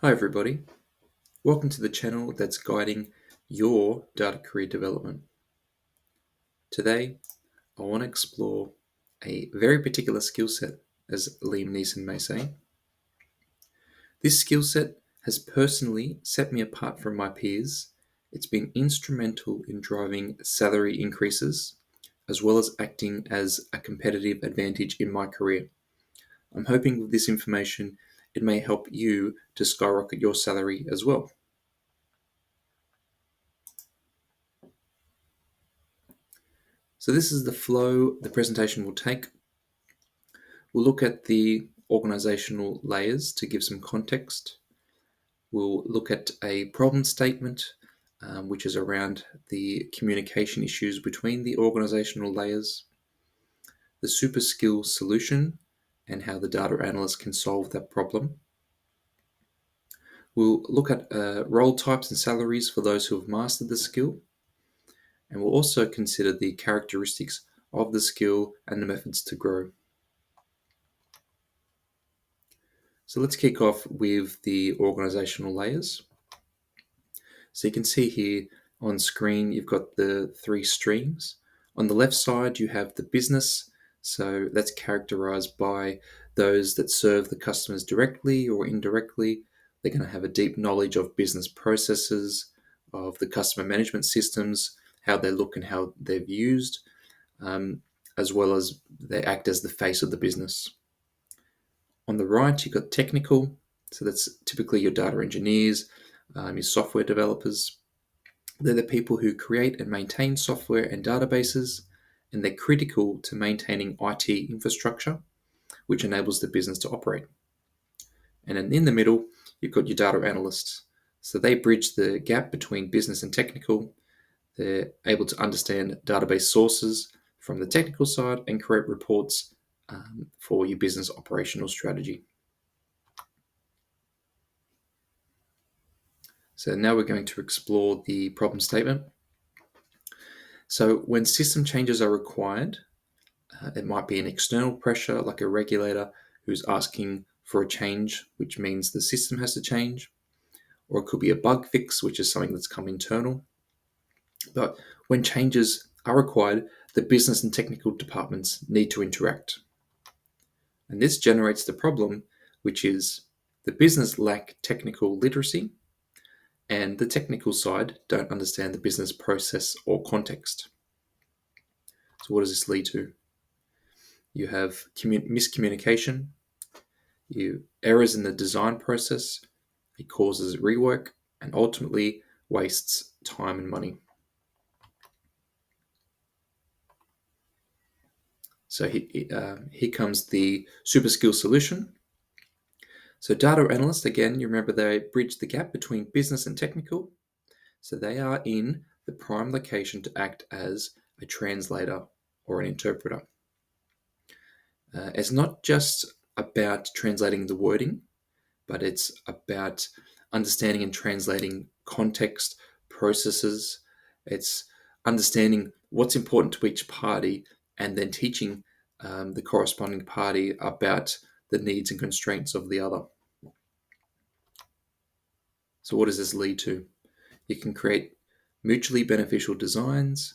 Hi everybody, welcome to the channel that's guiding your data career development. Today, I want to explore a very particular skill set, as Liam Neeson may say. This skill set has personally set me apart from my peers. It's been instrumental in driving salary increases, as well as acting as a competitive advantage in my career. I'm hoping with this information, it may help you to skyrocket your salary as well. So this is the flow the presentation will take. We'll look at the organizational layers to give some context. We'll look at a problem statement, which is around the communication issues between the organizational layers, the super skill solution, and how the data analyst can solve that problem. We'll look at role types and salaries for those who have mastered the skill, and we'll also consider the characteristics of the skill and the methods to grow. So let's kick off with the organizational layers. So you can see here on screen, you've got the three streams. On the left side, you have the business. So that's characterized by those that serve the customers directly or indirectly. They're going to have a deep knowledge of business processes, of the customer management systems, how they look and how they're used, as well as they act as the face of the business. On the right, you've got technical. So that's typically your data engineers, your software developers. They're the people who create and maintain software and databases, and they're critical to maintaining IT infrastructure, which enables the business to operate. And then in the middle, you've got your data analysts. So they bridge the gap between business and technical. They're able to understand database sources from the technical side and create reports for your business operational strategy. So now we're going to explore the problem statement. So when system changes are required, it might be an external pressure like a regulator who's asking for a change, which means the system has to change. Or it could be a bug fix, which is something that's come internal. But when changes are required, the business and technical departments need to interact. And this generates the problem, which is the business lack technical literacy and the technical side don't understand the business process or context. So what does this lead to? You have miscommunication, errors in the design process, it causes rework, and ultimately wastes time and money. So here comes the super skill solution. So data analysts, again, you remember they bridge the gap between business and technical. So they are in the prime location to act as a translator or an interpreter. It's not just about translating the wording, but it's about understanding and translating context, processes. It's understanding what's important to each party and then teaching the corresponding party about the needs and constraints of the other. So what does this lead to? You can create mutually beneficial designs.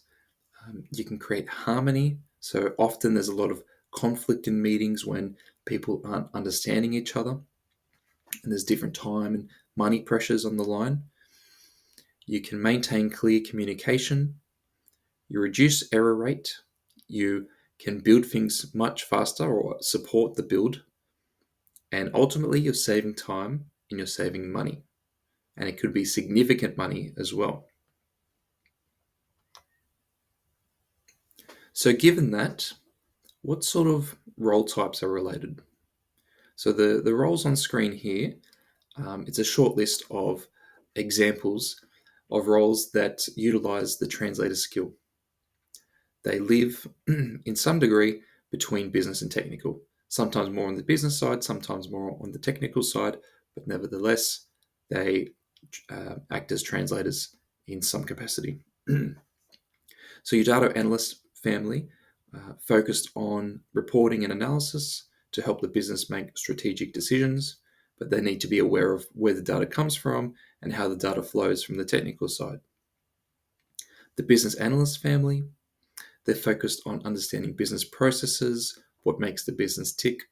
You can create harmony. So often there's a lot of conflict in meetings when people aren't understanding each other and there's different time and money pressures on the line. You can maintain clear communication. You reduce error rate. You can build things much faster or support the build. And ultimately, you're saving time and you're saving money. And it could be significant money as well. So given that, what sort of role types are related? So the roles on screen here, it's a short list of examples of roles that utilize the translator skill. They live in some degree between business and technical, sometimes more on the business side, sometimes more on the technical side, but nevertheless, they act as translators in some capacity. So your data analyst family focused on reporting and analysis to help the business make strategic decisions, but they need to be aware of where the data comes from and how the data flows from the technical side. The business analyst family, they're focused on understanding business processes, what makes the business tick.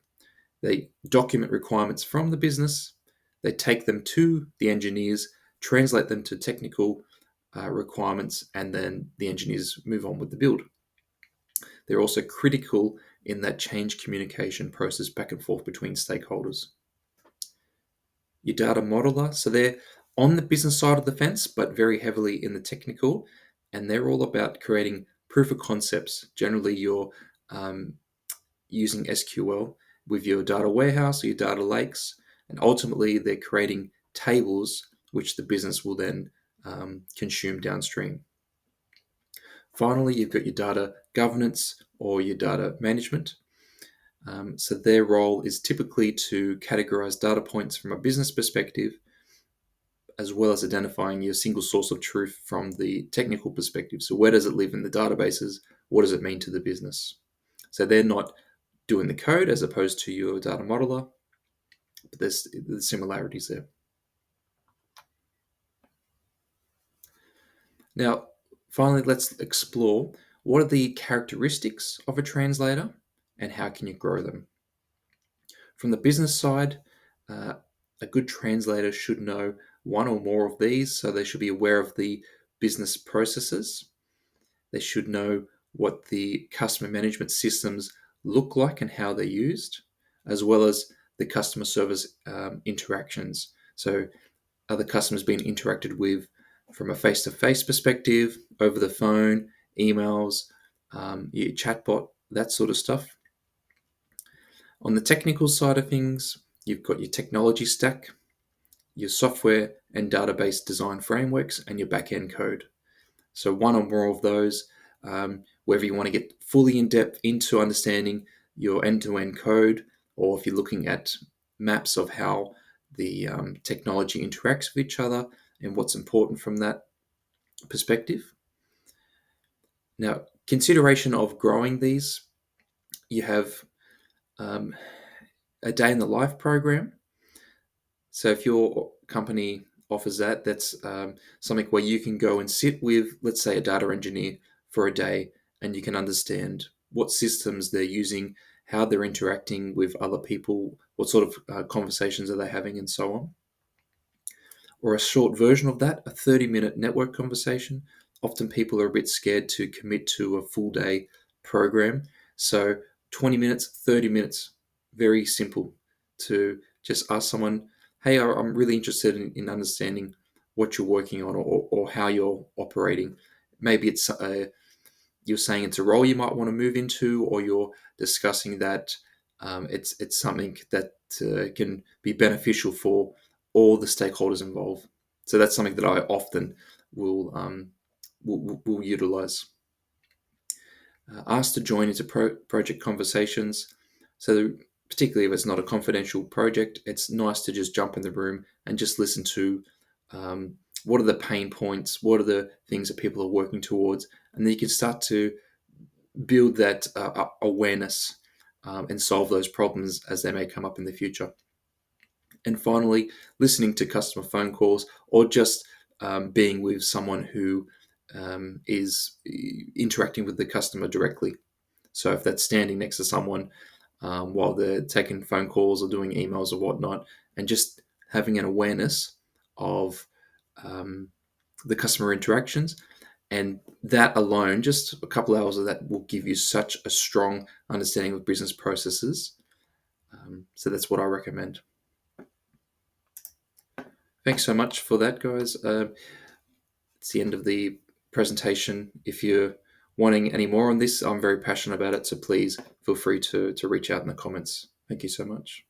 They document requirements from the business, they take them to the engineers, translate them to technical requirements, and then the engineers move on with the build. They're also critical in that change communication process back and forth between stakeholders. Your data modeler, so they're on the business side of the fence, but very heavily in the technical, and they're all about creating proof of concepts. Generally, you're using SQL with your data warehouse or your data lakes, and ultimately they're creating tables which the business will then consume downstream. Finally, you've got your data governance or your data management. So their role is typically to categorize data points from a business perspective, as well as identifying your single source of truth from the technical perspective. So where does it live in the databases? What does it mean to the business? So they're not doing the code as opposed to your data modeler, but there's similarities there. Now, finally, let's explore what are the characteristics of a translator and how can you grow them. From the business side, a good translator should know one or more of these, so they should be aware of the business processes. They should know what the customer management systems look like and how they're used, as well as the customer service interactions. So are the customers being interacted with from a face-to-face perspective, over the phone, emails, your chatbot, that sort of stuff. On the technical side of things, you've got your technology stack, your software and database design frameworks, and your back-end code. So one or more of those, whether you want to get fully in depth into understanding your end-to-end code, or if you're looking at maps of how the technology interacts with each other and what's important from that perspective. Now, consideration of growing these, you have a day in the life program. So if your company offers that, that's something where you can go and sit with, let's say, a data engineer for a day, and you can understand what systems they're using, how they're interacting with other people, what sort of conversations are they having, and so on. Or a short version of that, a 30-minute network conversation. Often people are a bit scared to commit to a full day program. So 20 minutes, 30 minutes, very simple to just ask someone, hey, I'm really interested in understanding what you're working on or how you're operating. Maybe it's you're saying it's a role you might want to move into, or you're discussing that it's something that can be beneficial for all the stakeholders involved. So that's something that I often will utilize. Asked to join into project conversations. So particularly if it's not a confidential project, it's nice to just jump in the room and just listen to what are the pain points, what are the things that people are working towards, and then you can start to build that awareness and solve those problems as they may come up in the future. And finally, listening to customer phone calls, or just being with someone who is interacting with the customer directly. So if that's standing next to someone while they're taking phone calls or doing emails or whatnot, and just having an awareness of the customer interactions, and that alone, just a couple hours of that will give you such a strong understanding of business processes. So that's what I recommend. Thanks so much for that, guys. It's the end of the presentation. If you're wanting any more on this, I'm very passionate about it, so please feel free to reach out in the comments. Thank you so much.